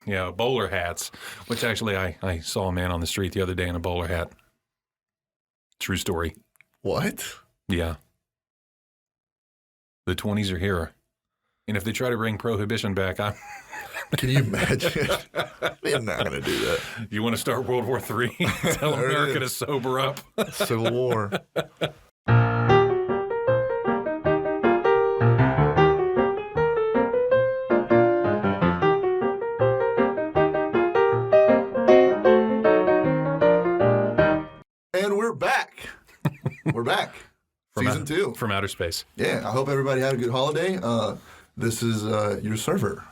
Yeah, bowler hats, which actually I saw a man on the street the other day in a bowler hat. True story. What? Yeah. The 20s are here. And if they try to bring prohibition back, Can you imagine? They're not going to do that. You want to start World War III? Tell America to sober up. Civil War. And we're back. We're back. Season 2. From outer space. Yeah, I hope everybody had a good holiday. This is your server,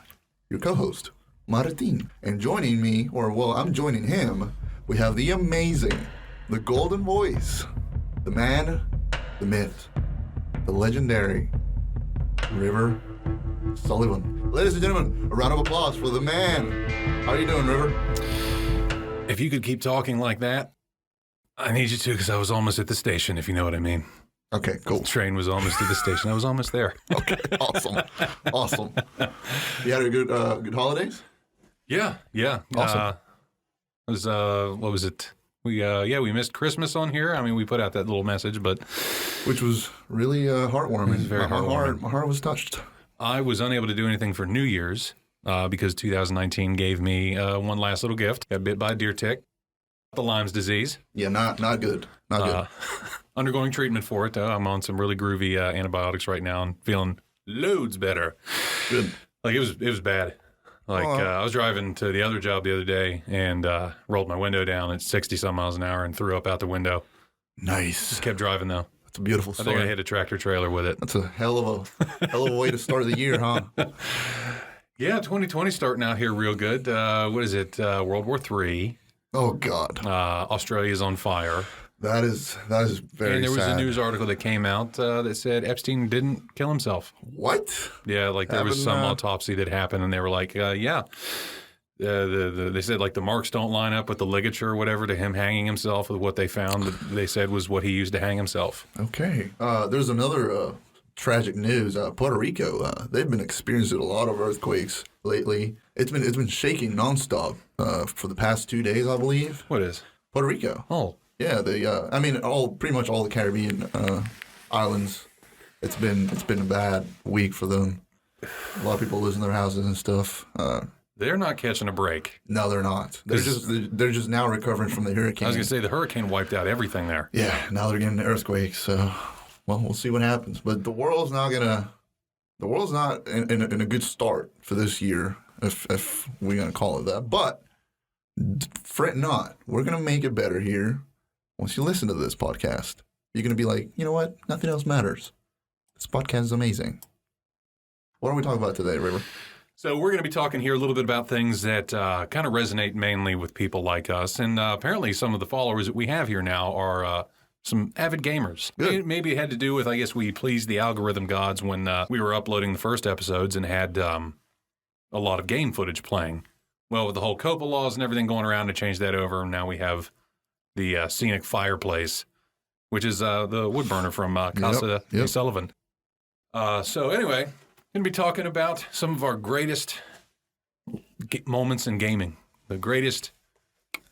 your co-host, Mart'in. And joining me, I'm joining him, we have the amazing, the golden voice, the man, the myth, the legendary, River Sullivan. Ladies and gentlemen, a round of applause for the man. How are you doing, River? If you could keep talking like that, I need you to, because I was almost at the station, if you know what I mean. Okay, cool. The train was almost at the station. I was almost there. Okay, awesome. You had a good holidays? Yeah. Awesome. What was it? We missed Christmas on here. I mean, we put out that little message, but Which was really heartwarming. It was very heartwarming. My heart was touched. I was unable to do anything for New Year's because 2019 gave me one last little gift. Got bit by a deer tick, the Lyme's disease. Yeah, not good. Not good. Undergoing treatment for it. I'm on some really groovy antibiotics right now and feeling loads better. Good. Like it was bad. Like I was driving to the other job the other day and rolled my window down at 60-some miles an hour and threw up out the window. Nice. Just kept driving though. That's a beautiful I story. think I hit a tractor trailer with it. That's a hell of a way to start the year, huh? Yeah, 2020 starting out here real good. What is it? World War III. Oh God. Australia's on fire. That is very sad. And there was a news article that came out that said Epstein didn't kill himself. What? Yeah, like there was some autopsy that happened, and they were like, they said like the marks don't line up with the ligature or whatever to him hanging himself. With what they found, that they said was what he used to hang himself. Okay. There's another tragic news. Puerto Rico. They've been experiencing a lot of earthquakes lately. It's been shaking nonstop for the past 2 days, I believe. What is? Puerto Rico. Oh. Yeah, pretty much all the Caribbean islands. It's been a bad week for them. A lot of people losing their houses and stuff. They're not catching a break. No, they're not. They're just now recovering from the hurricane. I was gonna say the hurricane wiped out everything there. Yeah, now they're getting the earthquakes. So, well, we'll see what happens. But the world's not in a good start for this year, if we're gonna call it that. But fret not, we're gonna make it better here. Once you listen to this podcast, you're going to be like, you know what? Nothing else matters. This podcast is amazing. What are we talking about today, River? So we're going to be talking here a little bit about things that kind of resonate mainly with people like us. And apparently some of the followers that we have here now are some avid gamers. Good. Maybe it had to do with, I guess, we pleased the algorithm gods when we were uploading the first episodes and had a lot of game footage playing. Well, with the whole COPA laws and everything going around to change that over, now we have the scenic fireplace, which is the wood burner from Casa Sullivan. So anyway, going to be talking about some of our greatest moments in gaming, the greatest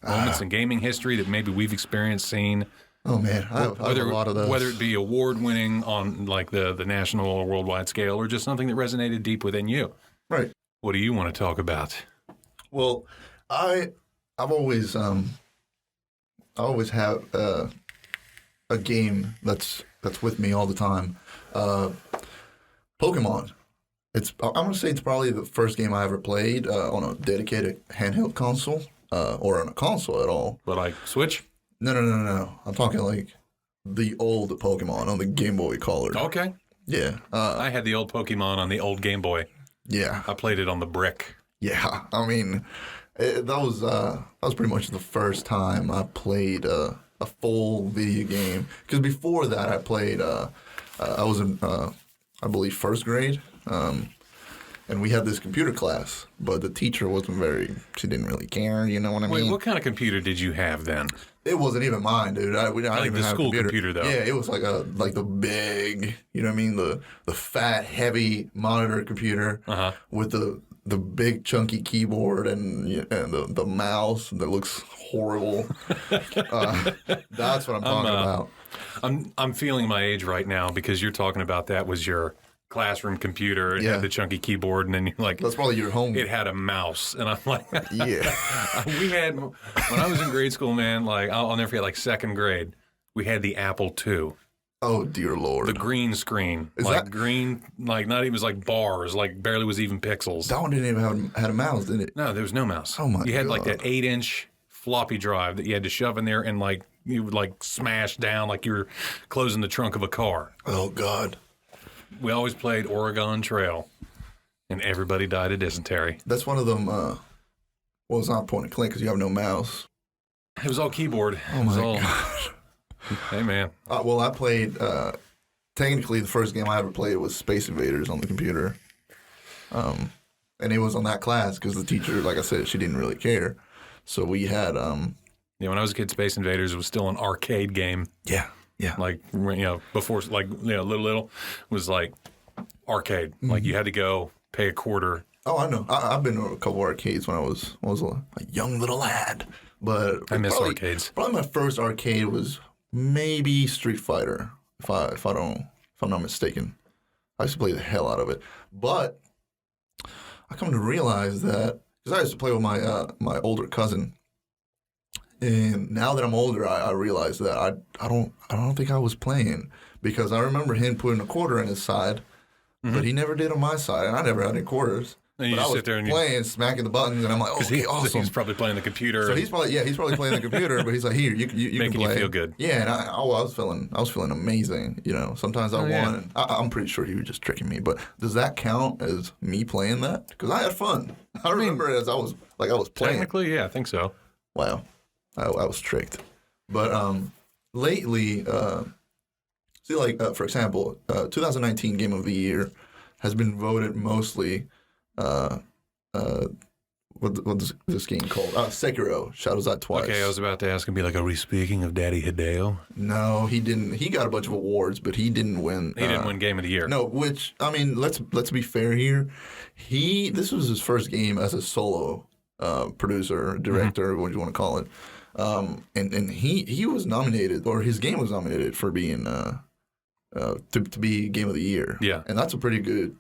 moments in gaming history that maybe we've experienced, seen. Oh man, I have a lot of those. Whether it be award-winning on like the national or worldwide scale, or just something that resonated deep within you. Right. What do you want to talk about? Well, I've always have a game that's with me all the time. Pokemon. I'm gonna say it's probably the first game I ever played on a dedicated handheld console or on a console at all. But like Switch? No. I'm talking like the old Pokemon on the Game Boy Color. Okay. Yeah. I had the old Pokemon on the old Game Boy. Yeah. I played it on the brick. Yeah. I mean, that was pretty much the first time I played a full video game. Because before that, I played. I was in, I believe, first grade, and we had this computer class. But the teacher she didn't really care. You know what I mean? Wait, what kind of computer did you have then? It wasn't even mine, dude. I didn't even the have school a computer, though. Yeah, it was like the big, you know what I mean, the fat, heavy monitor computer with the the big chunky keyboard and the mouse that looks horrible. That's what I'm talking about. I'm feeling my age right now because you're talking about that was your classroom computer. It had the chunky keyboard, and then you're like, that's probably your home. It had a mouse, and I'm like, yeah. We had when I was in grade school, man. Like I'll never forget, like second grade, we had the Apple II. Oh dear Lord! The green screen, Is like that green, like not even it was like bars, like barely was even pixels. That one didn't even had a mouse, did it? No, there was no mouse. Oh my! You had God. like that 8-inch floppy drive that you had to shove in there, and like you would like smash down like you were closing the trunk of a car. Oh God! We always played Oregon Trail, and everybody died of dysentery. That's one of them. Well, it's not point and click because you have no mouse. It was all keyboard. Oh my God! Hey man. Well, I played. Technically, the first game I ever played was Space Invaders on the computer, and it was on that class because the teacher, like I said, she didn't really care. So we had. Yeah, when I was a kid, Space Invaders was still an arcade game. Yeah. Like before, like little was like arcade. Mm-hmm. Like you had to go pay a quarter. Oh, I know. I've been to a couple arcades when I was a young little lad. But I miss arcades. Probably my first arcade was maybe Street Fighter, if I'm not mistaken. I used to play the hell out of it. But I come to realize that because I used to play with my older cousin, and now that I'm older, I realize that I don't think I was playing because I remember him putting a quarter in his side, but he never did on my side, and I never had any quarters. And you but just I was sit there and playing, smacking the buttons, and I'm like, okay, awesome. He's probably playing the computer. So he's probably playing the computer, but he's like, here, you can play. Making you feel good. Yeah, and I was feeling amazing. Sometimes I won, and I'm pretty sure he was just tricking me. But does that count as me playing that? Because I had fun. I remember it as I was playing. Technically, yeah, I think so. Wow, I was tricked. But lately, for example, 2019 Game of the Year has been voted mostly. What's this game called? Sekiro. Shadows Die Twice. Okay, I was about to ask and be like, are we speaking of Daddy Hideo? No, he didn't. He got a bunch of awards, but he didn't win. He didn't win Game of the Year. No, which I mean, let's be fair here. This was his first game as a solo producer, director, what do you want to call it? And he was nominated, or his game was nominated for being to be Game of the Year. Yeah, and that's a pretty good.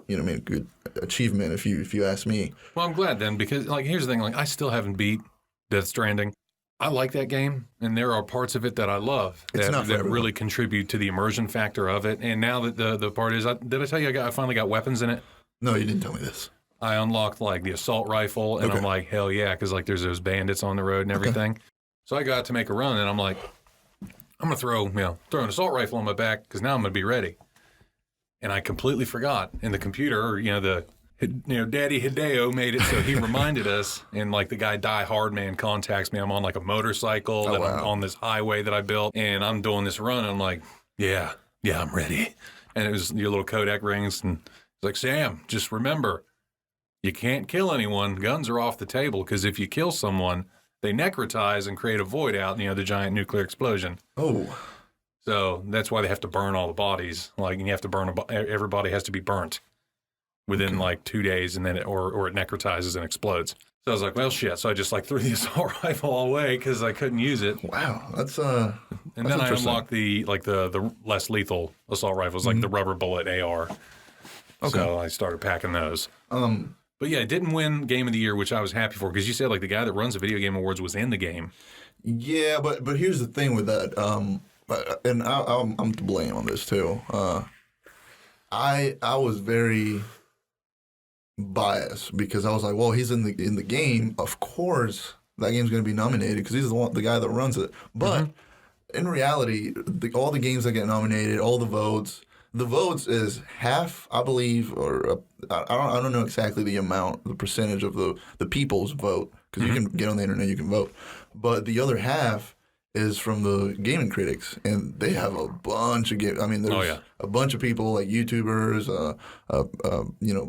Good achievement if you ask me. Well, I'm glad then because here's the thing, I still haven't beat Death Stranding. I like that game, and there are parts of it that I love that really contribute to the immersion factor of it. And now that the part is, did I tell you I finally got weapons in it? No, you didn't tell me this. I unlocked the assault rifle, and I'm like, hell yeah, because there's those bandits on the road and everything. So I got to make a run, and I'm like, I'm gonna throw an assault rifle on my back because now I'm gonna be ready. And I completely forgot. In the computer, Daddy Hideo made it so he reminded us. And the guy Die Hard Man contacts me. I'm on a motorcycle I'm on this highway that I built, and I'm doing this run. And I'm like, yeah, I'm ready. And it was your little Kodak rings, and it's like, Sam, just remember, you can't kill anyone. Guns are off the table because if you kill someone, they necrotize and create a void out. The giant nuclear explosion. Oh. So that's why they have to burn all the bodies. And you have to burn everybody has to be burnt within 2 days, and then it necrotizes and explodes. So I was like, well, shit. So I just threw the assault rifle away because I couldn't use it. Wow, that's And then I unlocked the less lethal assault rifles, the rubber bullet AR. Okay. So I started packing those. But yeah, it didn't win Game of the Year, which I was happy for because you said the guy that runs the Video Game Awards was in the game. Yeah, but here's the thing with that. And I'm to blame on this too. I was very biased because I was like, well, he's in the game. Of course, that game's going to be nominated because he's the guy that runs it. But in reality, all the games that get nominated, all the votes is half, I believe, or I don't know exactly the percentage of the people's vote because you can get on the internet, you can vote, but the other half is from the gaming critics, and they have a bunch of games. I mean, there's a bunch of people YouTubers,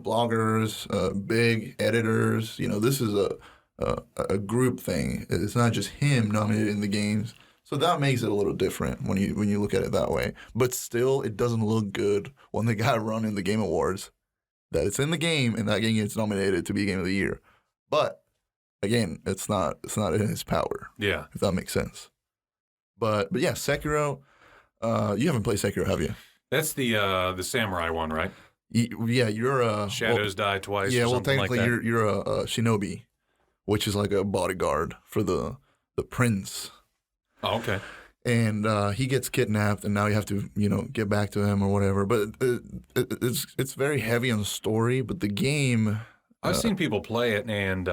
bloggers, big editors. This is a group thing. It's not just him nominated in the games, so that makes it a little different when you look at it that way. But still, it doesn't look good when the guy running the Game Awards that it's in the game and that game gets nominated to be Game of the Year. But again, it's not in his power. Yeah. If that makes sense. But yeah, Sekiro. You haven't played Sekiro, have you? That's the samurai one, right? Yeah, you're a Shadows die twice. Yeah, or well, something technically, like that. you're a shinobi, which is like a bodyguard for the prince. Oh, okay. And he gets kidnapped, and now you have to get back to him or whatever. But it's very heavy on story. But the game, I've seen people play it, and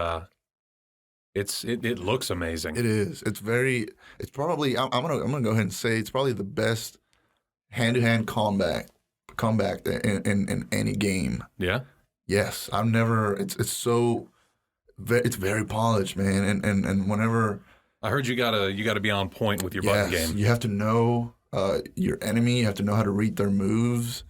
it looks amazing. it is. It's probably. I'm gonna go ahead and say it's probably the best hand-to-hand combat in any game. Yeah. Yes, I've never. It's very polished, man. And whenever I heard you gotta be on point with your button game. you have to know your enemy. You have to know how to read their moves,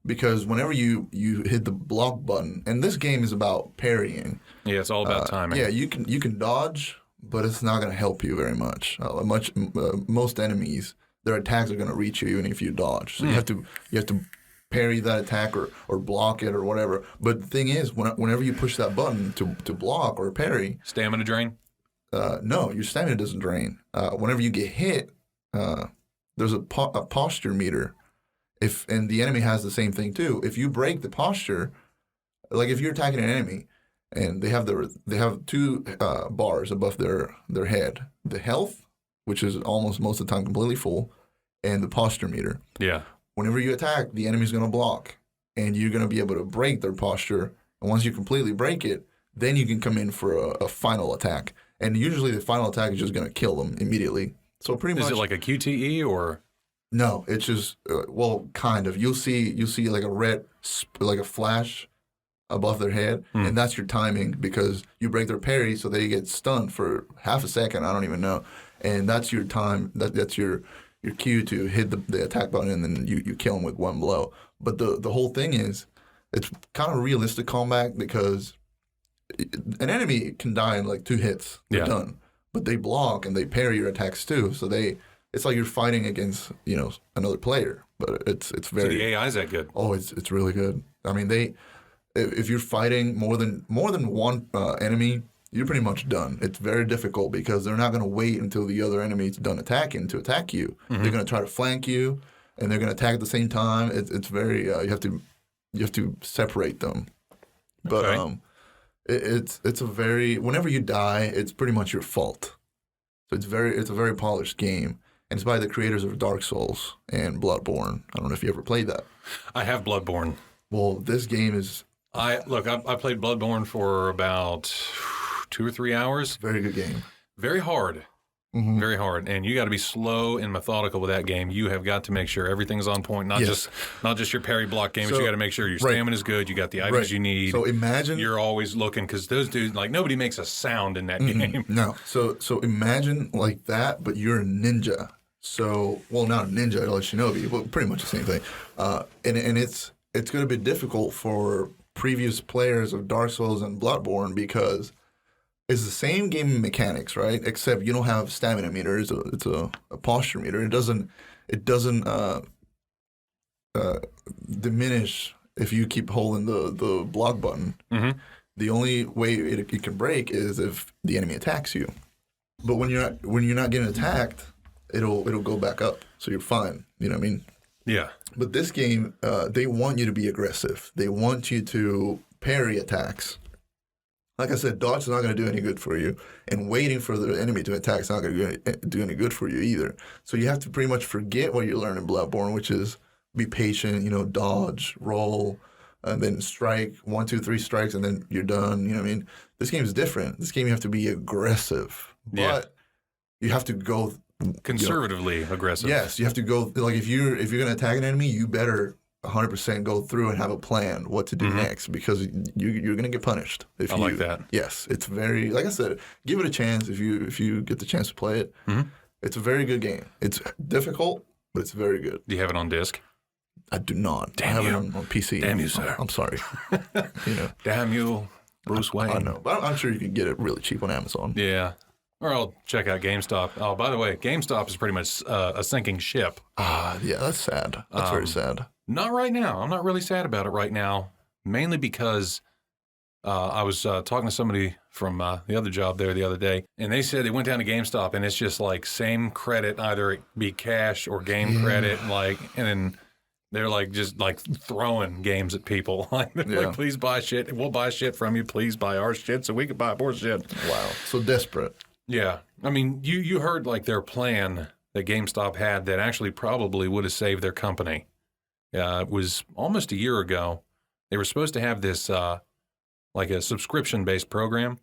because whenever you hit the block button, and this game is about parrying. Yeah, it's all about timing. Yeah, you can dodge, but it's not going to help you very much. Most enemies, their attacks are going to reach you even if you dodge. So you have to parry that attack or block it or whatever. But the thing is, whenever you push that button to block or parry, Stamina drain. no, your stamina doesn't drain. Whenever you get hit, there's a posture meter. And the enemy has the same thing too. If you break the posture, like if you're attacking an enemy and they have two bars above their head, the health, which is almost most of the time completely full, and the posture meter. Yeah. Whenever you attack, the enemy's going to block, and you're going to be able to break their posture. And once you completely break it, then you can come in for a final attack. And usually the final attack is just going to kill them immediately. So pretty much. Is it like a QTE or? No, it's just kind of. You'll see like a red, like a flash above their head, and that's your timing because you break their parry, so they get stunned for half a second. I don't even know, and that's your time. That's your cue to hit the attack button, and then you kill them with one blow. But the whole thing is, it's kind of realistic combat because an enemy can die in like 2 hits. They're done, but they block and they parry your attacks too. So it's like you're fighting against another player, but it's very. So the AI is that good? Oh, it's really good. I mean, if you're fighting more than one enemy, you're pretty much done. It's very difficult because they're not going to wait until the other enemy's done attacking to attack you. Mm-hmm. They're going to try to flank you, and they're going to attack at the same time. It's very you have to separate them. But okay. It's a very, whenever you die, it's pretty much your fault. So it's a very polished game. And it's by the creators of Dark Souls and Bloodborne. I don't know if you ever played that. I have Bloodborne. Well, this game is... I played Bloodborne for about 2 or 3 hours. Very good game. Very hard. Mm-hmm. Very hard. And you got to be slow and methodical with that game. You have got to make sure everything's on point, not just your parry block game, but you got to make sure your stamina is good, you got the items you need. So imagine... You're always looking, because those dudes, like, nobody makes a sound in that game. No. So imagine like that, but you're a ninja. So, well, not a ninja, like shinobi, but pretty much the same thing. And it's going to be difficult for previous players of Dark Souls and Bloodborne because it's the same game mechanics, right? Except you don't have stamina meter. It's a posture meter. It doesn't diminish if you keep holding the block button. Mm-hmm. The only way it can break is if the enemy attacks you. But when you're not getting attacked, it'll go back up, so you're fine. You know what I mean? Yeah. But this game, they want you to be aggressive. They want you to parry attacks. Like I said, dodge is not going to do any good for you, and waiting for the enemy to attack is not going to do any good for you either. So you have to pretty much forget what you learned in Bloodborne, which is be patient, dodge, roll, and then strike, 1, 2, 3 strikes, and then you're done. You know what I mean? This game is different. This game you have to be aggressive, but you have to go conservatively aggressive. Yes, you have to go. Like if you're going to attack an enemy, you better 100% go through and have a plan what to do next, because you're going to get punished. I like that. Yes, it's very, like I said, give it a chance if you get the chance to play it. Mm-hmm. It's a very good game. It's difficult, but it's very good. Do you have it on disc? I do not. Damn I have you. it on PC. Damn you, sir. I'm sorry. Damn you, Bruce Wayne. I know, but I'm sure you can get it really cheap on Amazon. Yeah. Or I'll check out GameStop. Oh, by the way, GameStop is pretty much a sinking ship. Yeah, that's sad. That's very sad. Not right now. I'm not really sad about it right now. mainly because I was talking to somebody from the other job there the other day, and they said they went down to GameStop, and it's just like same credit, either it be cash or game credit, and then they're like just like throwing games at people. Like, like, please buy shit. We'll buy shit from you. Please buy our shit so we can buy more shit. Wow. So desperate. Yeah. I mean, you heard like their plan that GameStop had that actually probably would have saved their company. It was almost a year ago. They were supposed to have this like a subscription-based program.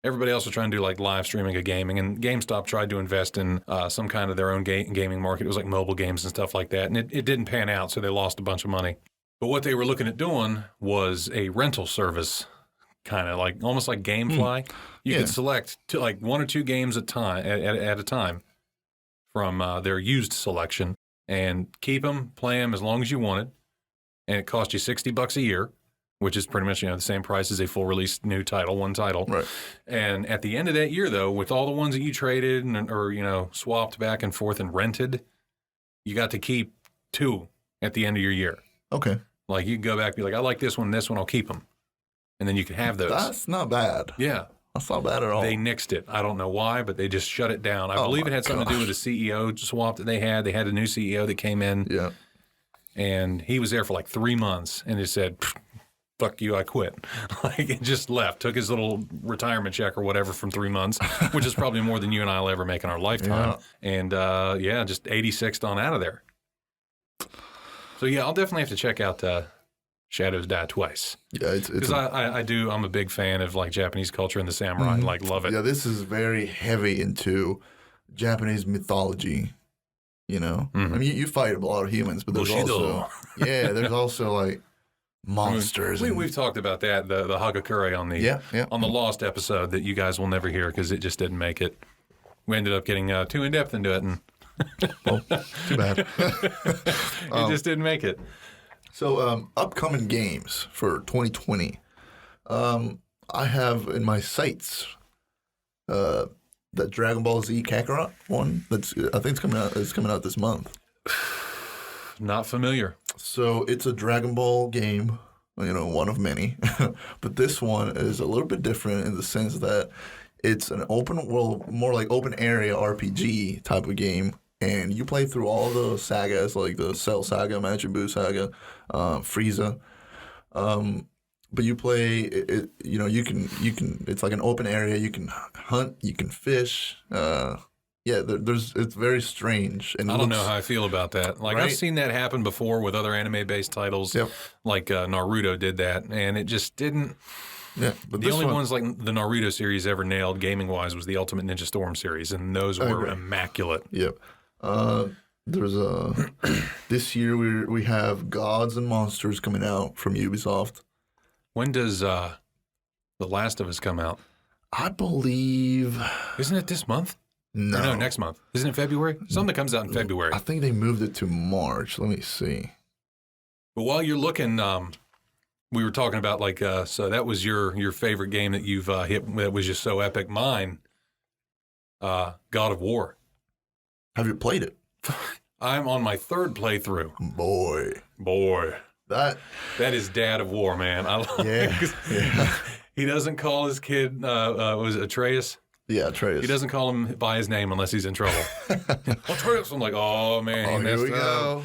Everybody else was trying to do like live streaming of gaming, and GameStop tried to invest in some kind of their own gaming market. It was like mobile games and stuff like that, and it didn't pan out, so they lost a bunch of money. But what they were looking at doing was a rental service, kind of like almost like GameFly. You could select like 1 or 2 games at a time from their used selection and keep them, play them as long as you wanted, and it cost you $60 a year, which is pretty much, the same price as a full release new title, one title. Right. And at the end of that year, though, with all the ones that you traded or swapped back and forth and rented, you got to keep 2 at the end of your year. Okay. Like, you can go back and be like, I like this one, I'll keep them. And then you can have those. That's not bad. Yeah. That's not bad at all. They nixed it. I don't know why, but they just shut it down. I believe it had something to do with the CEO swap that they had. They had a new CEO that came in. Yeah. And he was there for like 3 months and just said, fuck you, I quit. Like, it just left, took his little retirement check or whatever from 3 months, which is probably more than you and I will ever make in our lifetime. Yeah. And just 86'd on out of there. So yeah, I'll definitely have to check out Shadows Die Twice. Yeah, it's because I'm a big fan of like Japanese culture and the samurai. Like, love it. Yeah, this is very heavy into Japanese mythology. I mean, you fight a lot of humans, but there's also like monsters. We've talked about that, the Hagakure on the Lost episode that you guys will never hear because it just didn't make it. We ended up getting too in depth into it, and well, too bad. It just didn't make it. So, upcoming games for 2020. I have in my sights that Dragon Ball Z Kakarot one. I think it's coming out. It's coming out this month. Not familiar. So it's a Dragon Ball game, one of many. But this one is a little bit different in the sense that it's an open world, more like open area RPG type of game. And you play through all the sagas, like the Cell Saga, Majin Buu Saga, Frieza. But you play, you can. It's like an open area. You can hunt, you can fish. It's very strange. And I don't know how I feel about that. Like, right? I've seen that happen before with other anime-based titles. Yep. Like Naruto did that, and it just didn't. Yeah, but the only ones like the Naruto series ever nailed gaming-wise was the Ultimate Ninja Storm series, and those were immaculate. Yep. There's this year we have Gods and Monsters coming out from Ubisoft. When does The Last of Us come out? I believe. Isn't it this month? No, next month. Isn't it February? Something comes out in February. I think they moved it to March. Let me see. But while you're looking, we were talking about so that was your favorite game that you've hit that was just so epic. Mine, God of War. Have you played it? I'm on my 3rd playthrough. Boy. That is Dad of War, man. He doesn't call his kid, was it Atreus? Yeah, Atreus. He doesn't call him by his name unless he's in trouble. Atreus, I'm like, oh, man. Here we go.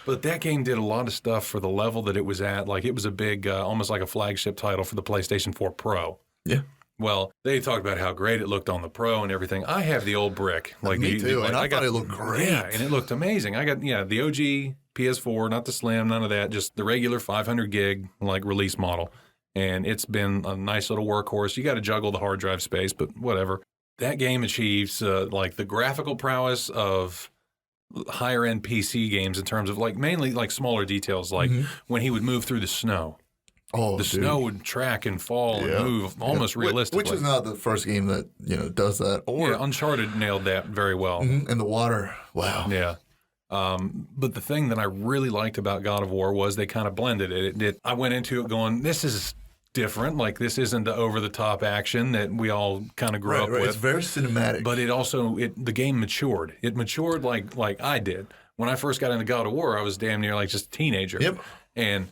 But that game did a lot of stuff for the level that it was at. Like, it was a big, almost like a flagship title for the PlayStation 4 Pro. Yeah. Well, they talked about how great it looked on the Pro and everything. I have the old brick. Me too, and I thought it looked great. Yeah, and it looked amazing. I got, the OG PS4, not the Slim, none of that, just the regular 500 gig, release model. And it's been a nice little workhorse. You got to juggle the hard drive space, but whatever. That game achieves, the graphical prowess of higher-end PC games in terms of, mainly, smaller details, when he would move through the snow. Oh, the snow would track and fall and move almost realistically. Which is not the first game that, does that. Or Uncharted nailed that very well. Mm-hmm. And the water, wow. Yeah. But the thing that I really liked about God of War was they kind of blended it. I went into it going, this is different. This isn't the over-the-top action that we all kind of grew up with. It's very cinematic. But it also, the game matured. It matured like I did. When I first got into God of War, I was damn near just a teenager. Yep. And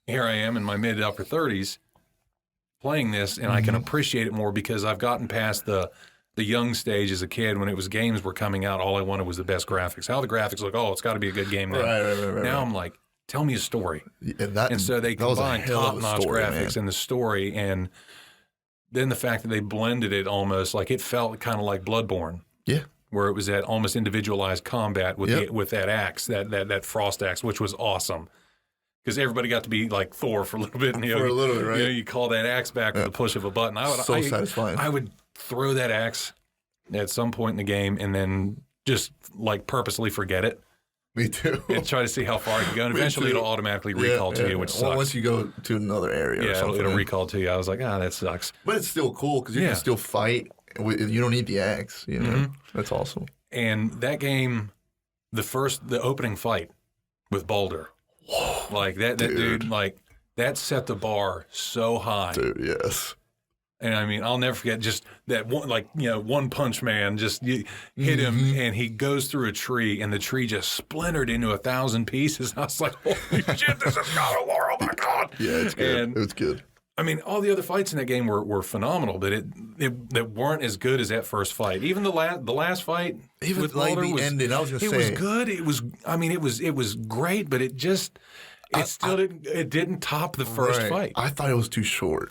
here I am in my mid to upper 30s playing this, and I can appreciate it more because I've gotten past the young stage as a kid when it was games were coming out. All I wanted was the best graphics. How the graphics look, it's got to be a good game now. Right. Now I'm like, tell me a story. Yeah, and so they combine top-notch graphics and the story, and then the fact that they blended it almost like it felt kind of like Bloodborne. Yeah. Where it was that almost individualized combat with with that axe, that frost axe, which was awesome. Because everybody got to be like Thor for a little bit. And, for a little bit, right? You call that axe back with the push of a button. Satisfying. I would throw that axe at some point in the game and then just like purposely forget it. Me too. And try to see how far I can go. And eventually it'll automatically recall to you, which sucks. Well, once you go to another area or something. It'll recall to you. I was like, that sucks. But it's still cool because you can still fight. You don't need the axe. You know? That's awesome. And that game, the opening fight with Baldur, like that dude, like that set the bar so high. Dude, yes. And I mean, I'll never forget just that one, one punch man just hit him and he goes through a tree and the tree just splintered into 1,000 pieces. I was like, holy shit, this is God of War, oh my God. Yeah, it's good. And, it's good. I mean, all the other fights in that game were phenomenal, but they weren't as good as that first fight. Even the last fight, even with like Baldur the ending, I was gonna say it was good. It was great, but it didn't top the first fight. I thought it was too short.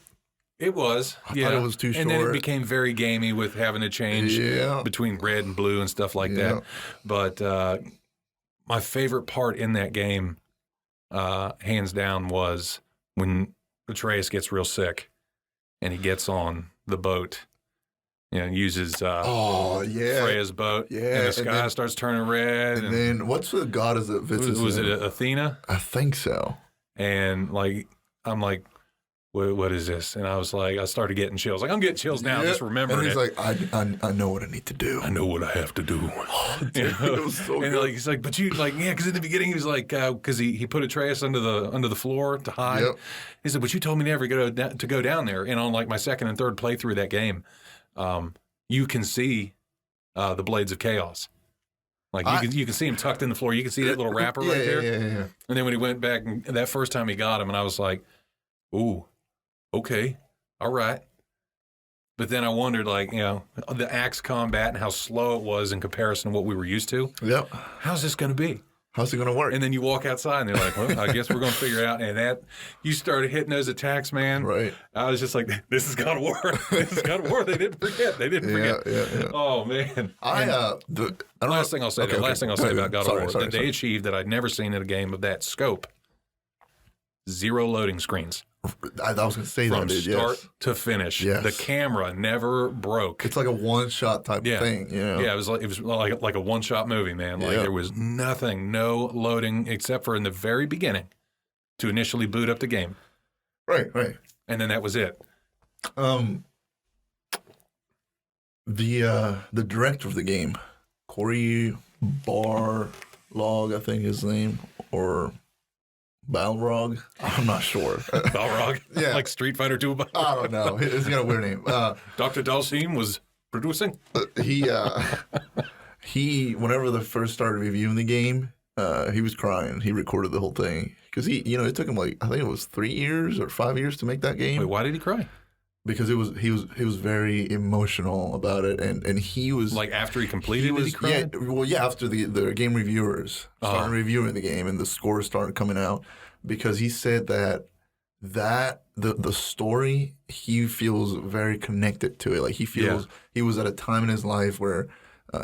It was. I thought it was too short. And then it became very gamey with having to change between red and blue and stuff like that. But my favorite part in that game, hands down, was when Atreus gets real sick and he gets on the boat, uses Freya's boat. Yeah. And the sky starts turning red. And then what's the goddess that visits Was it Athena? I think so. And I'm like, what is this? And I started getting chills. Like, I'm getting chills now just remembering it. And he's like, I know what I need to do. I know what I have to do. Dude, it was so and good. he's like, but you, because in the beginning he was like, because he put Atreus under the floor to hide. Yep. He said, but you told me never to go down there. And on like my second and third playthrough of that game, you can see the Blades of Chaos. Like you can see him tucked in the floor. You can see that little wrapper right there. Yeah. And then when he went back, and that first time he got him, and I was like, ooh. Okay, all right. But then I wondered, the axe combat and how slow it was in comparison to what we were used to. Yep. How's this going to be? How's it going to work? And then you walk outside and they're like, well, I guess we're going to figure it out. And you started hitting those attacks, man. Right. I was just like, this is going to work. This is going to work. They didn't forget. Yeah. Oh, man. Last thing I'll say about God of War, that they achieved that I'd never seen in a game of that scope. 0 loading screens. I was going to say from that, dude. start to finish. Yes. The camera never broke. It's like a one-shot type of thing. Yeah, it was like a one-shot movie, man. Like there was nothing, no loading except for in the very beginning to initially boot up the game. Right. And then that was it. The director of the game, Corey Barlog, I think his name, or Balrog? I'm not sure. Balrog? Yeah. Like Street Fighter 2? I don't know. It's got a weird name. Dr. Dalsim was producing? He, whenever they first started reviewing the game, he was crying. He recorded the whole thing. Because it took him I think it was 3 years or 5 years to make that game. Wait, why did he cry? Because he was very emotional about it, and he was like after he completed it, he cried? After the game reviewers started reviewing the game and the scores started coming out, because he said that the story, he feels very connected to it. Like he feels he was at a time in his life where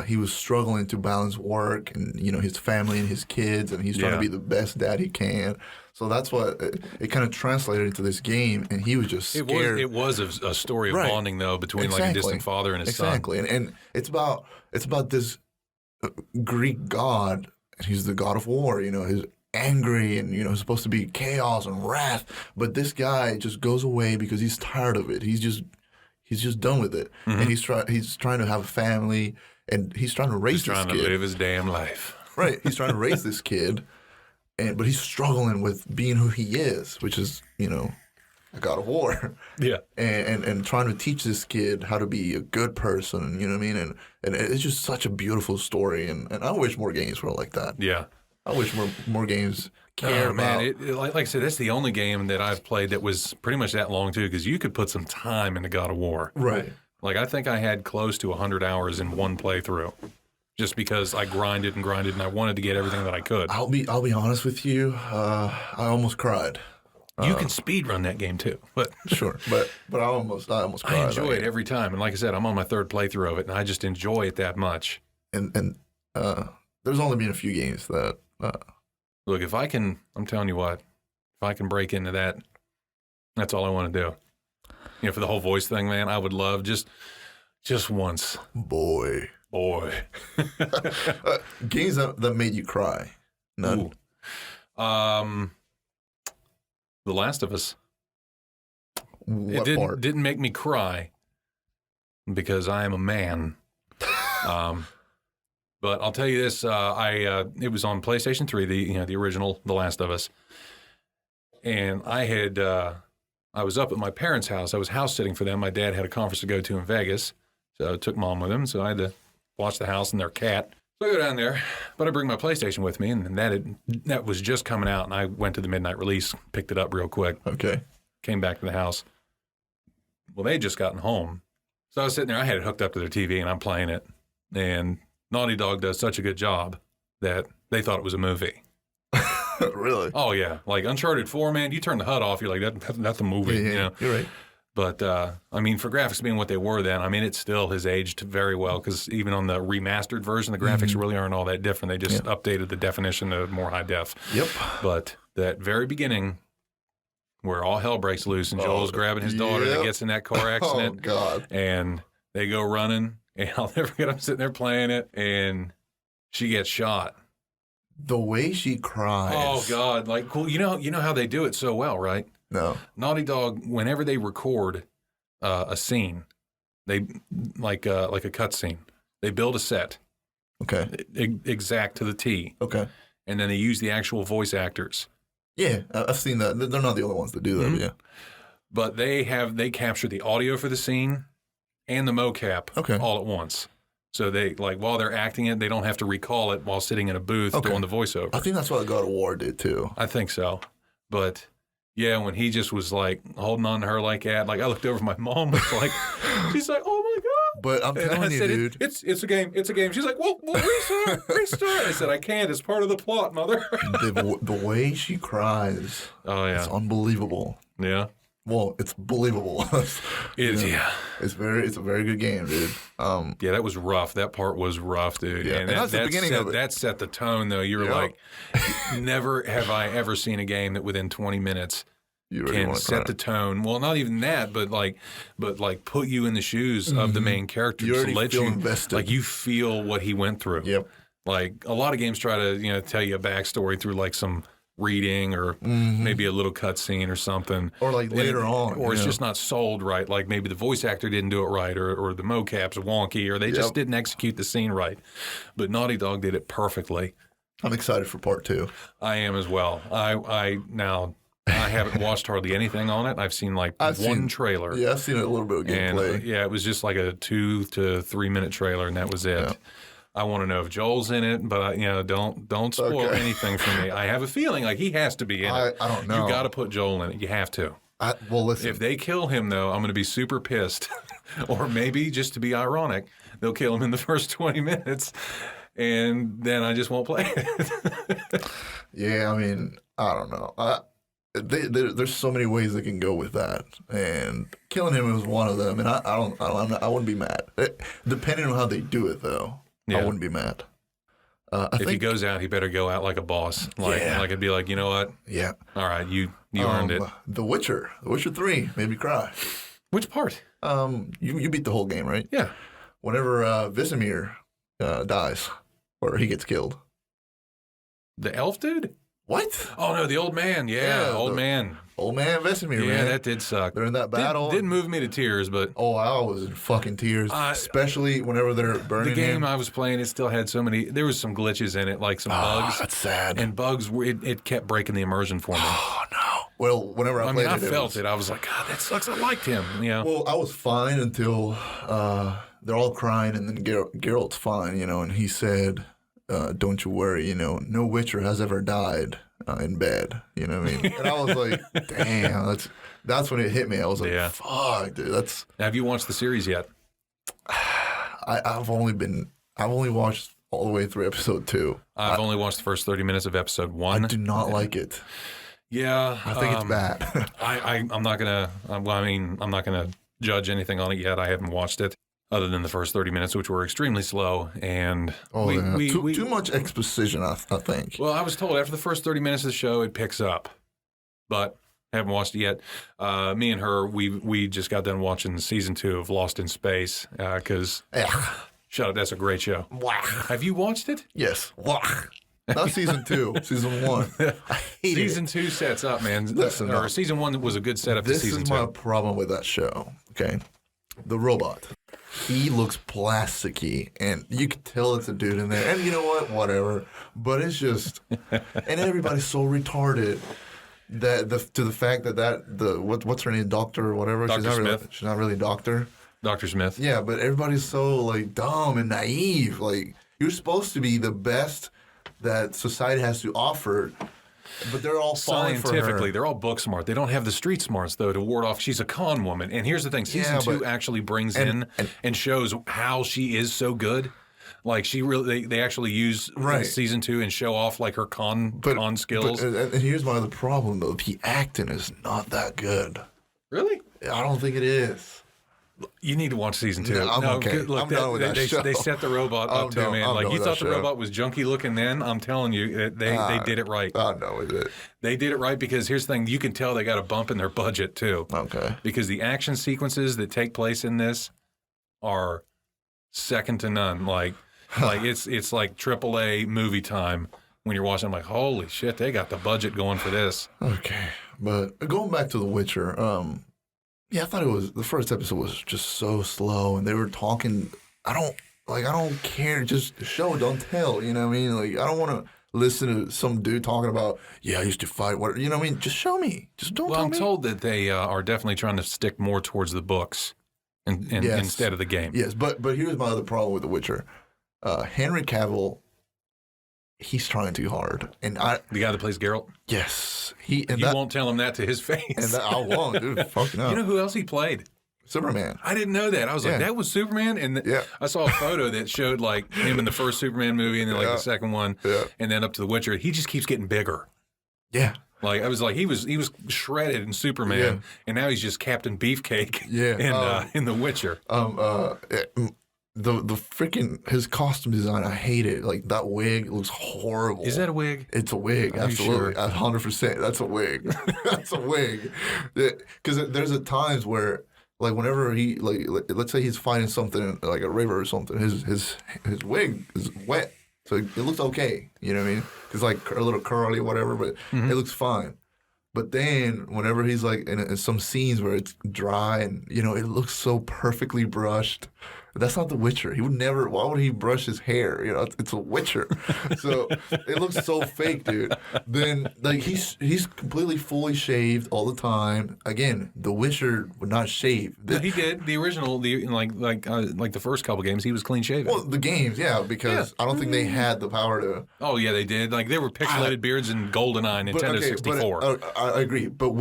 he was struggling to balance work and his family and his kids, and he's trying to be the best dad he can. So that's what it kind of translated into this game, and he was just scared. It was a story of bonding though between like a distant father and his son. Exactly, and it's about this Greek god, and he's the god of war. He's angry and he's supposed to be chaos and wrath, but this guy just goes away because he's tired of it. He's just done with it, and he's trying to have a family, and he's trying to raise this kid. He's trying to live his damn life. Right, he's trying to raise this kid. But he's struggling with being who he is, which is, a god of war. Yeah. And trying to teach this kid how to be a good person, you know what I mean? And it's just such a beautiful story. And I wish more games were like that. Yeah. I wish more games care about. Man, like I said, that's the only game that I've played that was pretty much that long too, because you could put some time into God of War. Right. Like I think I had close to 100 hours in one playthrough, just because I grinded and I wanted to get everything that I could. I'll be honest with you. I almost cried. You can speedrun that game too, but Sure, but I almost cried. I enjoy it every time. And like I said, I'm on my third playthrough of it, and I just enjoy it that much. And there's only been a few games that. Look, if I can, I'm telling you what, if I can break into that, that's all I want to do. You know, for the whole voice thing, man, I would love just once. Boy. Games that made you cry. None. Ooh. The Last of Us. What part? Didn't make me cry because I am a man. But I'll tell you this: it was on PlayStation 3, the original The Last of Us, and I was up at my parents' house. I was house sitting for them. My dad had a conference to go to in Vegas, so I took Mom with him. So I had to watch the house and their cat. So I go down there, but I bring my PlayStation with me, and that was just coming out, and I went to the midnight release, picked it up real quick. Okay. Came back to the house. Well, they had just gotten home. So I was sitting there. I had it hooked up to their TV, and I'm playing it. And Naughty Dog does such a good job that they thought it was a movie. Really? Oh, yeah. Like Uncharted 4, man, you turn the HUD off, you're like, that's a movie. Yeah, you know? You're right. But, I mean, for graphics being what they were then, I mean, it still has aged very well because even on the remastered version, the graphics really aren't all that different. They just updated the definition to more high def. Yep. But that very beginning where all hell breaks loose and Joel's grabbing his daughter that gets in that car accident. Oh, God. And they go running, and I'll never forget, I'm sitting there playing it, and she gets shot. The way she cries. Oh, God. Like, cool. You know how they do it so well, right? No. Naughty Dog, whenever they record a scene, they like a cut scene, they build a set, Okay. exact to the T, Okay. and then they use the actual voice actors. Yeah, I've seen that. They're not the only ones that do that, but yeah. But they capture the audio for the scene and the mocap all at once. So they, like, while they're acting it, they don't have to recall it while sitting in a booth doing the voiceover. I think that's what God of War did too. I think so. But yeah, when he just was like holding on to her like that, like I looked over, my mom was like, she's like, oh my God. But I'm telling you, dude. It's a game. It's a game. She's like, well restart. I said, I can't. It's part of the plot, mother. the way she cries. Oh, yeah. It's unbelievable. Yeah. Well, it's believable. It's a very good game, dude. Yeah, that was rough. That part was rough, dude. Yeah. And that's the beginning of it. That set the tone, though. You were like, never have I ever seen a game that within 20 minutes can set the tone. Well, not even that, but put you in the shoes of the main character. You already feel invested. Like you feel what he went through. Yep. Like a lot of games try to tell you a backstory through like some reading or maybe a little cutscene or something. Or like later on. Or it's just not sold right. Like maybe the voice actor didn't do it right or the mocap's wonky or they just didn't execute the scene right. But Naughty Dog did it perfectly. I'm excited for part 2. I am as well. I haven't watched hardly anything on it. I've seen one trailer. Yeah, I've seen a little bit of gameplay. And, it was just like a 2 to 3 minute trailer and that was it. Yeah. I want to know if Joel's in it, but don't spoil anything for me. I have a feeling like he has to be in it. I don't know. You got to put Joel in it. You have to. Well, listen. If they kill him, though, I'm going to be super pissed. Or maybe just to be ironic, they'll kill him in the first 20 minutes, and then I just won't play it. Yeah, I mean, I don't know. There's so many ways they can go with that, and killing him was one of them. And I wouldn't be mad. Depending on how they do it, though. I wouldn't be mad. If he goes out, he better go out like a boss. Like it'd be like, you know what? Yeah. All right, you earned it. The Witcher 3 made me cry. Which part? You beat the whole game, right? Yeah. Whenever Vesemir dies or he gets killed. The elf dude? What? Oh no, the old man. Yeah, old man. Old man Vesemir, man. Yeah, that did suck. They're in that battle. Didn't move me to tears, but... Oh, I was in fucking tears, especially whenever they're burning the game him. I was playing, it still had so many... There was some glitches in it, like some bugs. That's sad. And bugs, it kept breaking the immersion for me. Oh, no. Well, whenever I played it... I felt it. I was like, God, that sucks. I liked him. Well, I was fine until they're all crying, and then Geralt's fine, and he said... don't you worry, no Witcher has ever died in bed. You know what I mean? And I was like, damn, that's when it hit me. I was like, fuck, dude, that's. Have you watched the series yet? I've only watched all the way through episode 2. I've only watched the first 30 minutes of episode 1. I do not like it. Yeah, I think it's bad. I'm not gonna. I'm not gonna judge anything on it yet. I haven't watched it other than the first 30 minutes, which were extremely slow. And too much exposition, I think. Well, I was told after the first 30 minutes of the show, it picks up, but I haven't watched it yet. Me and her, we just got done watching season 2 of Lost in Space because. Shut up, that's a great show. Have you watched it? Yes. Not season 2, season 1. I hate season 2 sets up, man. Listen, season 1 was a good setup to season 2. This is my problem with that show, okay? The robot. He looks plasticky, and you can tell it's a dude in there. And you know what? Whatever. But it's just... And everybody's so retarded that to the fact that what's her name? Doctor or whatever? Dr. Smith. She's not really a doctor. Dr. Smith. Yeah, but everybody's so, like, dumb and naive. Like, you're supposed to be the best that society has to offer, but they're all falling for her. Scientifically, they're all book smart. They don't have the street smarts, though, to ward off. She's a con woman. And here's the thing. Season 2 actually brings in and shows how she is so good. Like, they actually use season 2 and show off, like, her con skills. And here's my other problem, though. The acting is not that good. Really? I don't think it is. You need to watch season 2. No, I'm okay. Look, I'm done with that show. They set the robot up too, man. Like, you thought the robot was junky looking then? I'm telling you, they did it right. I'm done with it. They did it right because here's the thing. You can tell they got a bump in their budget, too. Okay. Because the action sequences that take place in this are second to none. Like it's like AAA movie time when you're watching. I'm like, holy shit, they got the budget going for this. Okay. But going back to The Witcher, yeah, I thought the first episode was just so slow, and they were talking. I don't care. Just show, don't tell. You know what I mean? Like, I don't want to listen to some dude talking about, I used to fight. What, you know what I mean? Just show me. Just don't tell me. Well, I'm told that they are definitely trying to stick more towards the books instead of the game. Yes, but here's my other problem with The Witcher. Henry Cavill, he's trying too hard, and the guy that plays Geralt. Yes, you won't tell him that to his face. And I won't, dude. Fucking up. You know who else he played? Superman. I didn't know that. I was like, that was Superman? And I saw a photo that showed like him in the first Superman movie and then like the second one and then up to The Witcher. He just keeps getting bigger. Yeah. Like, I was like, he was shredded in Superman and now he's just Captain Beefcake in The Witcher. The freaking, his costume design, I hate it. Like, that wig looks horrible. Is that a wig? It's a wig, absolutely. Sure? 100%. That's a wig. That's a wig. Because there's times where, like, whenever he, like, let's say he's fighting something, like a river or something, his wig is wet. So it looks okay. You know what I mean? It's like a little curly or whatever, but it looks fine. But then whenever he's, like, in some scenes where it's dry and, it looks so perfectly brushed. That's not The Witcher. He would never. Why would he brush his hair? It's a Witcher. So it looks so fake, dude. Then like he's completely fully shaved all the time. Again, The Witcher would not shave. No, he did. The original, like the first couple games, he was clean shaven. Well, the games, because I don't think they had the power to. Oh yeah, they did. Like there were pixelated beards in GoldenEye, Nintendo 64. I agree, but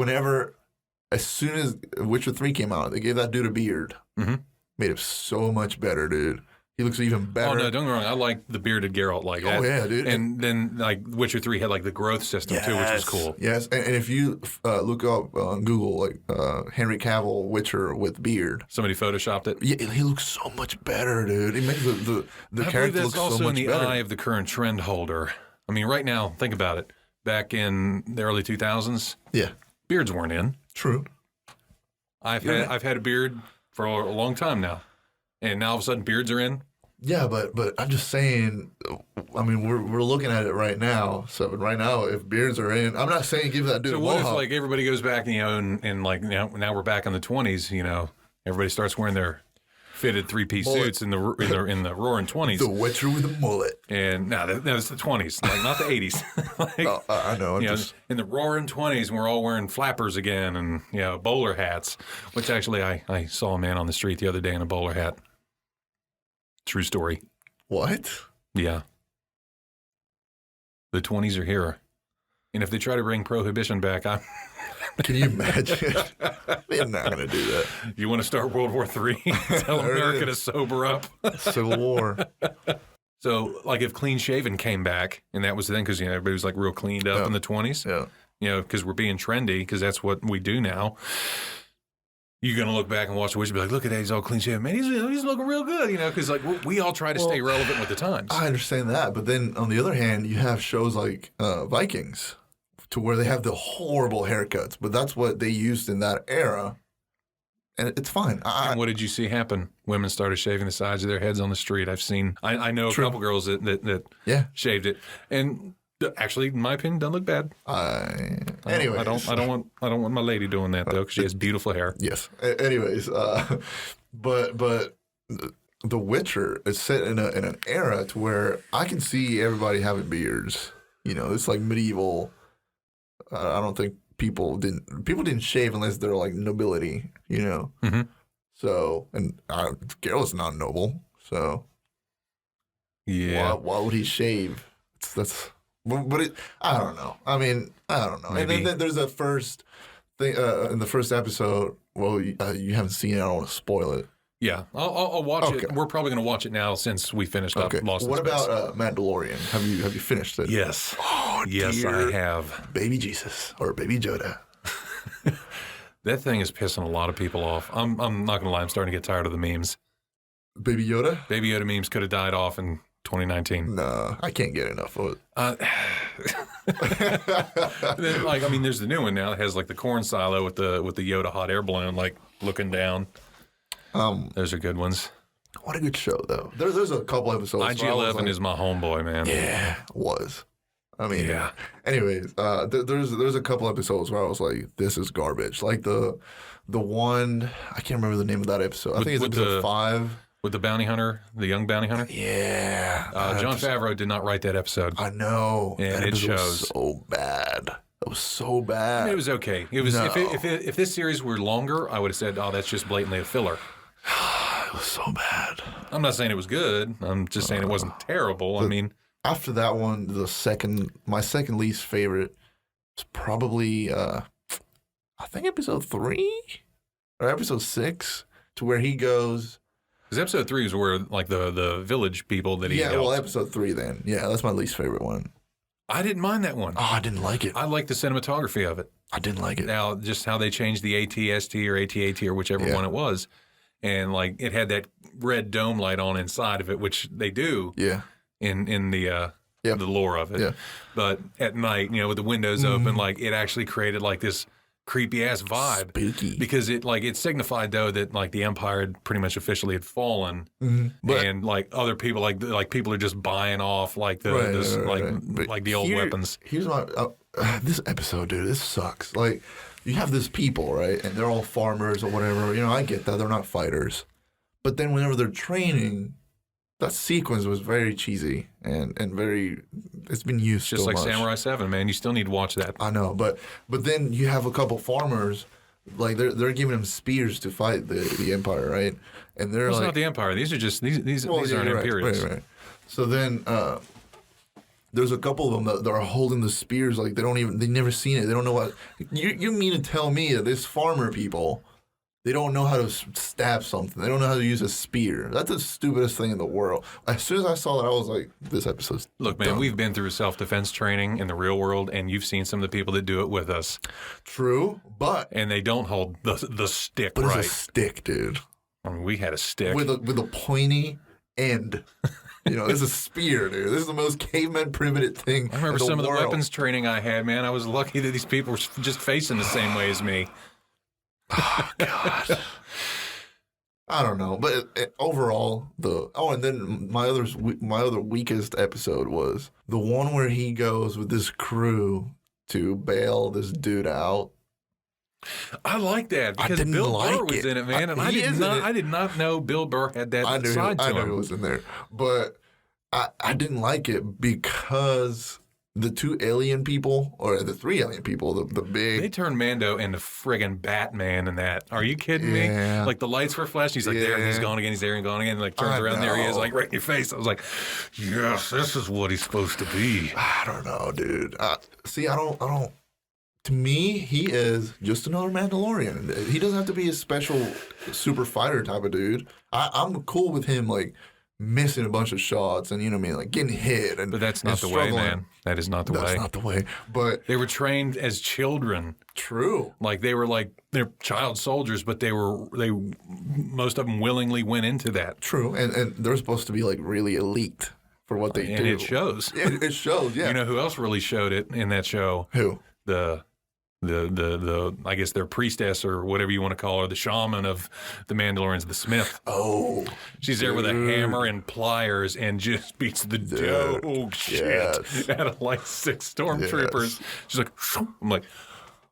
as soon as Witcher 3 came out, they gave that dude a beard. Mm-hmm. Made him so much better, dude. He looks even better. Oh, no, don't get me wrong. I like the bearded Geralt like that. Oh, yeah, dude. And then, like, Witcher 3 had, like, the growth system, too, which was cool. Yes, and if you look up on Google, like, Henry Cavill Witcher with beard. Somebody photoshopped it? Yeah, he looks so much better, dude. He makes the character look so much better. That's also in the eye of the current trend holder. I mean, right now, think about it. Back in the early 2000s, beards weren't in. True. I've had a beard for a long time now, and now all of a sudden beards are in. Yeah, but I'm just saying. I mean, we're looking at it right now. So right now, if beards are in, I'm not saying give that dude. So what if like everybody goes back, and like now we're back in the 20s. Everybody starts wearing their fitted 3-piece suits in the roaring 20s. The Witcher with a mullet. And no, that was the 20s, like not the 80s. Like, I know. In the roaring 20s, we're all wearing flappers again and bowler hats. Which actually, I saw a man on the street the other day in a bowler hat. True story. What? Yeah. The 20s are here. And if they try to bring prohibition back, Can you imagine? They're not going to do that. You want to start World War III? Tell America to sober up. Civil War. So, like, if clean shaven came back, and that was the thing, because everybody was like real cleaned up in the 20s. Yeah. Because we're being trendy, because that's what we do now. You're going to look back and watch the Witcher and be like, look at that, he's all clean shaven. Man, he's looking real good, because like we all try to stay relevant with the times. I understand that. But then on the other hand, you have shows like Vikings to where they have the horrible haircuts. But that's what they used in that era. And it's fine. And what did you see happen? Women started shaving the sides of their heads on the street. I know a couple girls that shaved it. And actually, in my opinion, doesn't look bad. Anyways, I don't want my lady doing that though, because she has beautiful hair. Yes. Anyways, but The Witcher is set in an era to where I can see everybody having beards. It's like medieval. I don't think people didn't shave unless they're like nobility. Mm-hmm. So, and Geralt's not noble. So, yeah, why would he shave? But I don't know. I mean, I don't know. Maybe. And then there's a first thing in the first episode. Well, you haven't seen it. I don't want to spoil it. Yeah, I'll watch it. We're probably going to watch it now since we finished up Lost in What Space. about Mandalorian? Have you finished it? Yes. Oh, yes, dear. I have. Baby Jesus or Baby Yoda. That thing is pissing a lot of people off. I'm not going to lie. I'm starting to get tired of the memes. Baby Yoda? Baby Yoda memes could have died off in 2019. No, I can't get enough of it. Then, there's the new one now that has like the corn silo with the Yoda hot air balloon, like looking down. Those are good ones. What a good show, though. There's a couple episodes. IG-11 is my homeboy, man. Yeah, was. I mean, yeah. Anyways, there's a couple episodes where I was like, this is garbage. Like the one, I can't remember the name of that episode. I think it's episode 5. With the bounty hunter, the young bounty hunter? Yeah. John Favreau did not write that episode. I know. And it shows. Was so bad. It was so bad. I mean, it was okay. It was if this series were longer, I would have said, oh, that's just blatantly a filler. It was so bad. I'm not saying it was good. I'm just saying it wasn't terrible. After that one, my second least favorite was probably I think episode 3 or episode 6, to where he goes. Because episode 3 is where like the village people that he helped. Well, episode 3 then. Yeah, that's my least favorite one. I didn't mind that one. Oh, I didn't like it. I liked the cinematography of it. I didn't like it. Now, just how they changed the AT-ST or AT-AT or whichever one it was. And like it had that red dome light on inside of it, which they do in the lore of it. Yeah. But at night, with the windows open, like it actually created like this creepy ass vibe. Spooky. Because it signified though that like the Empire had pretty much officially had fallen, and like other people like people are just buying off like the old weapons. Here's my this episode, dude. This sucks. Like you have this people, right, and they're all farmers or whatever. I get that they're not fighters, but then whenever they're training, that sequence was very cheesy and very. It's been used just so like much. Samurai 7, man. You still need to watch that. I know, but then you have a couple farmers, like they're giving them spears to fight the Empire, right? And they're it's not the Empire. These are just these aren't Imperials. Right. So then there's a couple of them that are holding the spears, like they never seen it. They don't know what. You mean to tell me that this farmer people, they don't know how to stab something. They don't know how to use a spear. That's the stupidest thing in the world. As soon as I saw that, I was like, this episode's Look, man, dumb. we've been through self-defense training in the real world, and you've seen some of the people that do it with us. True, but... And they don't hold the stick but right. It's a stick, dude. I mean, we had a stick. With a pointy end. It's a spear, dude. This is the most caveman primitive thing. I remember some of the weapons training I had, man. I was lucky that these people were just facing the same way as me. Oh, God. I don't know. But overall, and then my other weakest episode was the one where he goes with this crew to bail this dude out. I like that because Bill Burr was in it, man, and I did not know Bill Burr had that side to him. I knew it was in there, but I didn't like it because the 2 alien people, or the 3 alien people, the big... They turned Mando into friggin' Batman in that. Are you kidding me? Yeah. Like, the lights were flashing. He's like, there, and he's gone again, he's there and gone again. Like, turns around, there he is, like, right in your face. I was like, yes, this is what he's supposed to be. I don't know, dude. See, I don't... To me, he is just another Mandalorian. He doesn't have to be a special super fighter type of dude. I'm cool with him, like, missing a bunch of shots and, you know what I mean, like, getting hit. But that's not the way, man. That is not the way. That's not the way. But they were trained as children. True. Like, they're child soldiers, but most of them willingly went into that. True. And they're supposed to be, like, really elite for what they do. And it shows. It shows, yeah. You know who else really showed it in that show? Who? The I guess their priestess or whatever you want to call her, the shaman of the Mandalorians, the Smith. Oh, she's there with a hammer and pliers and just beats the dough shit out of like 6 stormtroopers. Yes. She's like, I'm like,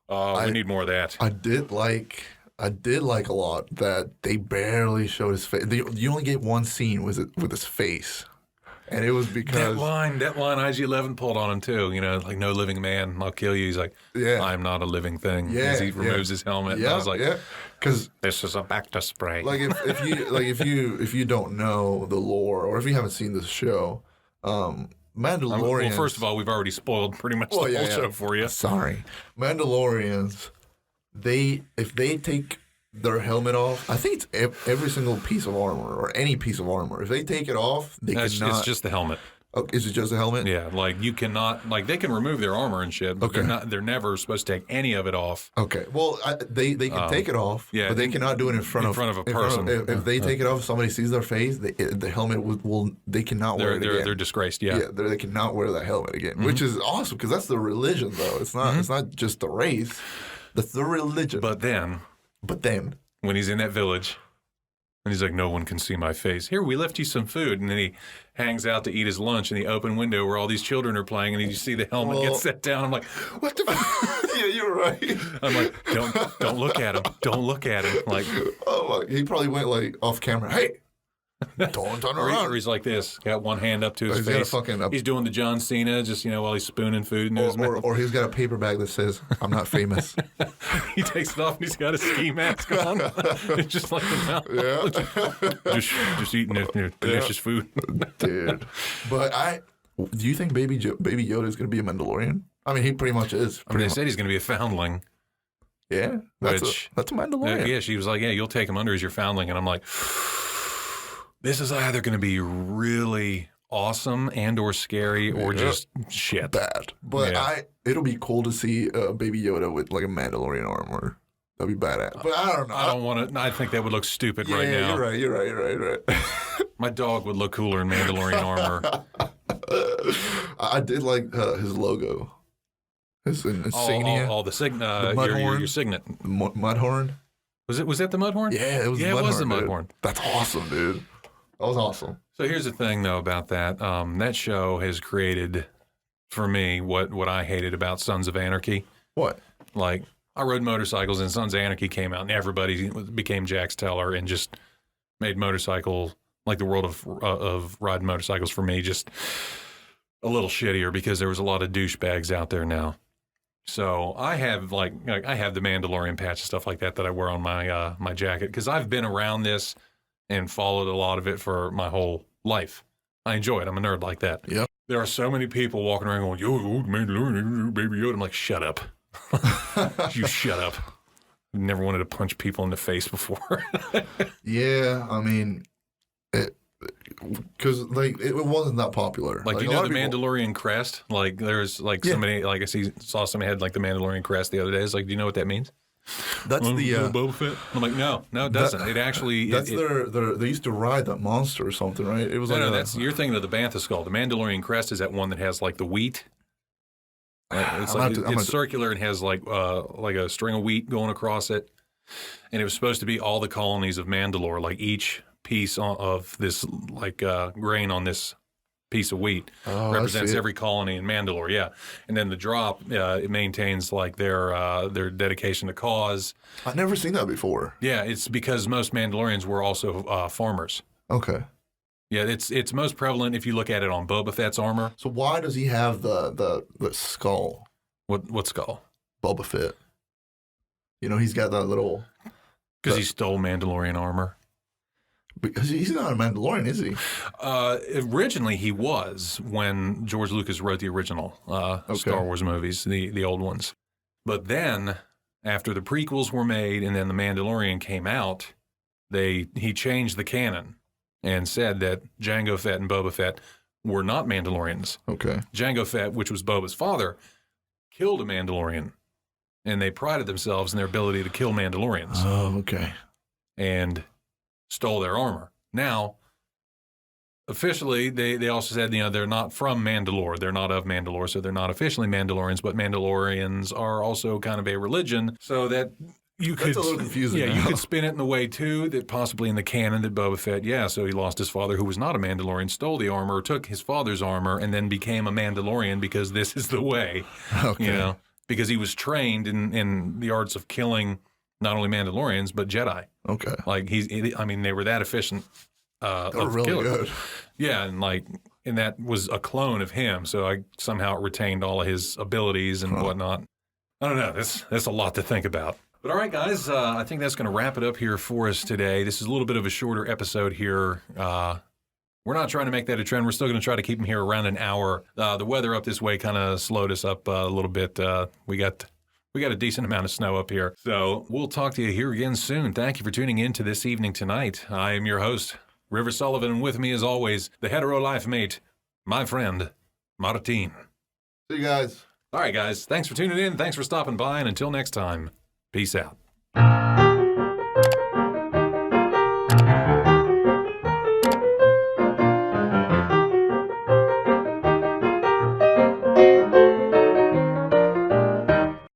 we need more of that. I did like a lot that they barely showed his face. You only get one scene with his face. And it was because... That line IG-11 pulled on him, too. You know, like, no living man, I'll kill you. He's like, I'm not a living thing. Yeah, as he removes his helmet. Yeah, and I was like, because this is a Bacta spray. Like, if you don't know the lore, or if you haven't seen this show, Mandalorians... Well, first of all, we've already spoiled pretty much the whole show for you. Sorry. Mandalorians, if they take their helmet off, I think it's every single piece of armor, or any piece of armor. If they take it off, they cannot... It's just the helmet. Oh, is it just a helmet? Yeah, like, you cannot... Like, they can remove their armor and shit, but they're never supposed to take any of it off. Okay. Well, they can take it off, but they cannot do it in front of a person. If they take it off, somebody sees their face, the helmet they cannot wear it again. They're disgraced, yeah. They cannot wear that helmet again, which is awesome, because that's the religion, though. It's not It's not just the race. That's the religion. But then... when he's in that village, and he's like, no one can see my face. Here, we left you some food. And then he hangs out to eat his lunch in the open window where all these children are playing, and you see the helmet get set down. I'm like, what the fuck? Yeah, you're right. I'm like, don't look at him. Don't look at him. Like, oh my, he probably went like off camera. Hey, don't turn around. Or he's like this, got one hand up to his face. He's doing the John Cena, just, while he's spooning food into his mouth. Or he's got a paper bag that says, I'm not famous. He takes it off and he's got a ski mask on. It's just like the mouth. Just eating delicious food. Dude. But do you think Baby Yoda is going to be a Mandalorian? I mean, he pretty much is. They said he's going to be a foundling. Yeah. That's a Mandalorian. Yeah, she was like, you'll take him under as your foundling. And I'm like... This is either going to be really awesome and or scary or just shit. Bad. But it'll be cool to see Baby Yoda with like a Mandalorian armor. That'd be badass. But I don't know. I don't want to. I think that would look stupid right now. You're right. My dog would look cooler in Mandalorian armor. I did like his logo. His insignia. All the your signet. Mudhorn. Was that the Mudhorn? Yeah, it was the Mudhorn. That's awesome, dude. That was awesome. So here's the thing, though, about that. That show has created, for me, what I hated about Sons of Anarchy. What? Like, I rode motorcycles, and Sons of Anarchy came out, and everybody became Jax Teller and just made motorcycle, like the world of riding motorcycles for me, just a little shittier because there was a lot of douchebags out there now. So I have the Mandalorian patch and stuff like that I wear on my jacket because I've been around this and followed a lot of it for my whole life. I enjoy it. I'm a nerd like that. Yep. There are so many people walking around going, yo, Mandalorian, Baby Yoda. I'm like, shut up. You shut up. I've never wanted to punch people in the face before. Yeah, I mean, because it wasn't that popular. Like you know the Mandalorian crest? Like there's like somebody, like I saw somebody had like the Mandalorian crest the other day. It's like, do you know what that means? That's the Boba Fett. I'm like, no, it doesn't. It actually that's they used to ride that monster or something, right? It was you're thinking of the Bantha skull. The Mandalorian crest is that one that has like the wheat. It's circular and has like a string of wheat going across it, and it was supposed to be all the colonies of Mandalore, like each piece of this like grain on this piece of wheat represents every colony in Mandalore, and then the drop it maintains like their dedication to cause. I've never seen that before. Yeah, it's because most Mandalorians were also farmers. Okay. Yeah, it's most prevalent if you look at it on Boba Fett's armor. So why does he have the skull? What skull? Boba Fett. You know, he's got that little... Because he stole Mandalorian armor. Because he's not a Mandalorian, is he? Originally, he was when George Lucas wrote the original Star Wars movies, the old ones. But then, after the prequels were made and then the Mandalorian came out, he changed the canon and said that Jango Fett and Boba Fett were not Mandalorians. Okay. Jango Fett, which was Boba's father, killed a Mandalorian, and they prided themselves in their ability to kill Mandalorians. Oh, okay. And stole their armor. Now, officially, they also said, they're not from Mandalore. They're not of Mandalore, so they're not officially Mandalorians, but Mandalorians are also kind of a religion, so that That's a little confusing. Yeah, you could spin it in the way, too, that possibly in the canon that Boba Fett, so he lost his father, who was not a Mandalorian, stole the armor, took his father's armor, and then became a Mandalorian because this is the way, because he was trained in the arts of killing not only Mandalorians, but Jedi. Okay. Like, they were that efficient. They were really good. Yeah, and that was a clone of him, so I somehow retained all of his abilities and whatnot. I don't know. That's a lot to think about. But all right, guys, I think that's going to wrap it up here for us today. This is a little bit of a shorter episode here. We're not trying to make that a trend. We're still going to try to keep them here around an hour. The weather up this way kind of slowed us up a little bit. We got a decent amount of snow up here. So we'll talk to you here again soon. Thank you for tuning in to This Evening Tonight. I am your host, River Sullivan, and with me, as always, the hetero life mate, my friend, Mart'in. See you guys. All right, guys. Thanks for tuning in. Thanks for stopping by. And until next time, peace out.